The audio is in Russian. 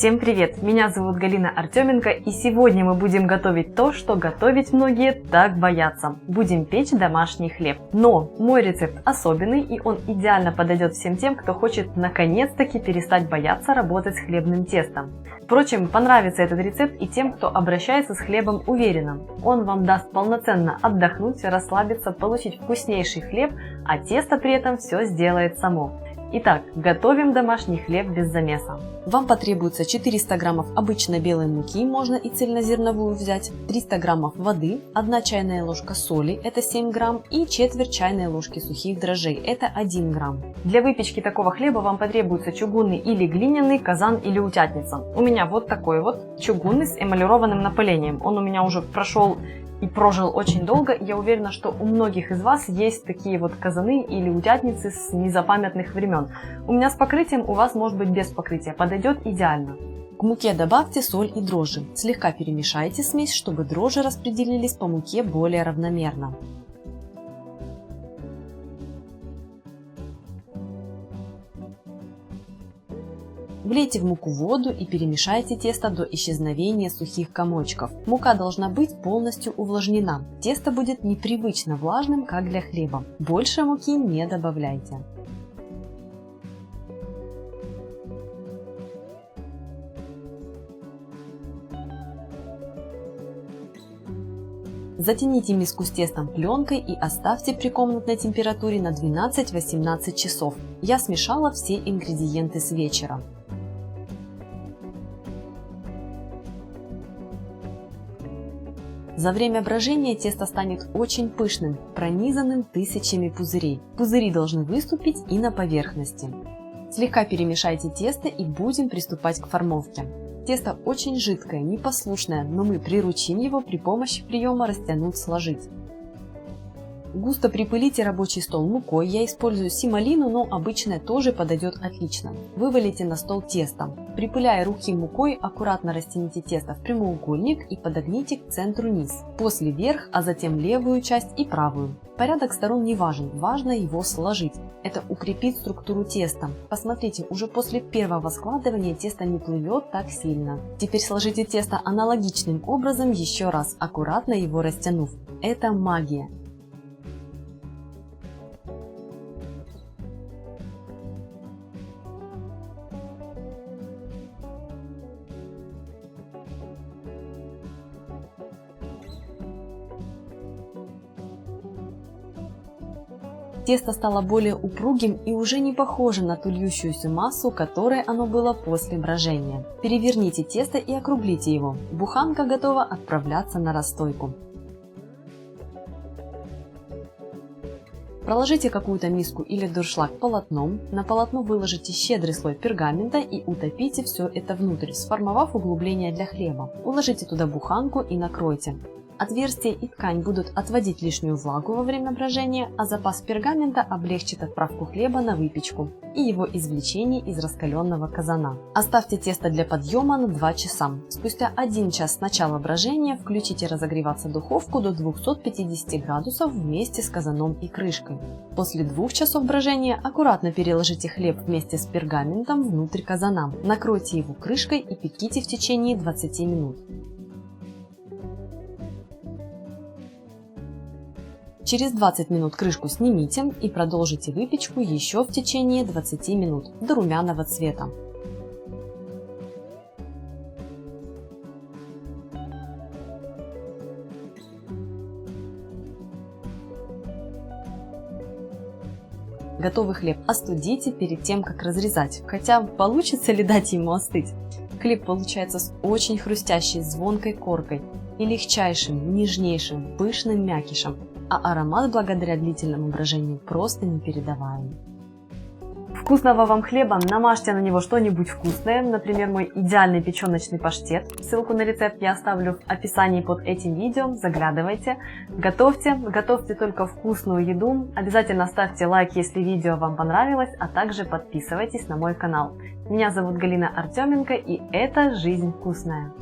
Всем привет! Меня зовут Галина Артеменко, и сегодня мы будем готовить то, что готовить многие так боятся. Будем печь домашний хлеб. Но мой рецепт особенный, и он идеально подойдет всем тем, кто хочет наконец-таки перестать бояться работать с хлебным тестом. Впрочем, понравится этот рецепт и тем, кто обращается с хлебом уверенно. Он вам даст полноценно отдохнуть, расслабиться, получить вкуснейший хлеб, а тесто при этом все сделает само. Итак, готовим домашний хлеб без замеса. Вам потребуется 400 граммов обычной белой муки, можно и цельнозерновую взять, 300 граммов воды, 1 чайная ложка соли, это 7 грамм, и четверть чайной ложки сухих дрожжей, это 1 грамм. Для выпечки такого хлеба вам потребуется чугунный или глиняный казан или утятница. У меня вот такой вот чугунный с эмалированным напылением. Он у меня уже прошел и прожил очень долго. Я уверена, что у многих из вас есть такие вот казаны или утятницы с незапамятных времен. У меня с покрытием, у вас может быть без покрытия. Подойдет идеально. К муке добавьте соль и дрожжи. Слегка перемешайте смесь, чтобы дрожжи распределились по муке более равномерно. Влейте в муку воду и перемешайте тесто до исчезновения сухих комочков. Мука должна быть полностью увлажнена. Тесто будет непривычно влажным, как для хлеба. Больше муки не добавляйте. Затяните миску с тестом пленкой и оставьте при комнатной температуре на 12-18 часов. Я смешала все ингредиенты с вечера. За время брожения тесто станет очень пышным, пронизанным тысячами пузырей. Пузыри должны выступить и на поверхности. Слегка перемешайте тесто и будем приступать к формовке. Тесто очень жидкое, непослушное, но мы приручим его при помощи приема растянуть-сложить. Густо припылите рабочий стол мукой, я использую симолину, но обычная тоже подойдет отлично. Вывалите на стол тесто. Припыляя руки мукой, аккуратно растяните тесто в прямоугольник и подогните к центру низ. После вверх, а затем левую часть и правую. Порядок сторон не важен, важно его сложить. Это укрепит структуру теста. Посмотрите, уже после первого складывания тесто не плывет так сильно. Теперь сложите тесто аналогичным образом еще раз, аккуратно его растянув. Это магия. Тесто стало более упругим и уже не похоже на ту льющуюся массу, которой оно было после брожения. Переверните тесто и округлите его. Буханка готова отправляться на расстойку. Проложите какую-то миску или дуршлаг полотном, на полотно выложите щедрый слой пергамента и утопите все это внутрь, сформовав углубление для хлеба. Уложите туда буханку и накройте. Отверстия и ткань будут отводить лишнюю влагу во время брожения, а запас пергамента облегчит отправку хлеба на выпечку и его извлечение из раскаленного казана. Оставьте тесто для подъема на 2 часа. Спустя 1 час с начала брожения включите разогреваться духовку до 250 градусов вместе с казаном и крышкой. После 2 часов брожения аккуратно переложите хлеб вместе с пергаментом внутрь казана. Накройте его крышкой и пеките в течение 20 минут. Через 20 минут крышку снимите и продолжите выпечку еще в течение 20 минут до румяного цвета. Готовый хлеб остудите перед тем, как разрезать, хотя получится ли дать ему остыть. Хлеб получается с очень хрустящей, звонкой коркой и легчайшим, нежнейшим, пышным мякишем. А аромат благодаря длительному брожению просто непередаваемый. Вкусного вам хлеба, намажьте на него что-нибудь вкусное, например, мой идеальный печеночный паштет. Ссылку на рецепт я оставлю в описании под этим видео, заглядывайте. Готовьте только вкусную еду, обязательно ставьте лайк, если видео вам понравилось, а также подписывайтесь на мой канал. Меня зовут Галина Артеменко, и это «Жизнь вкусная».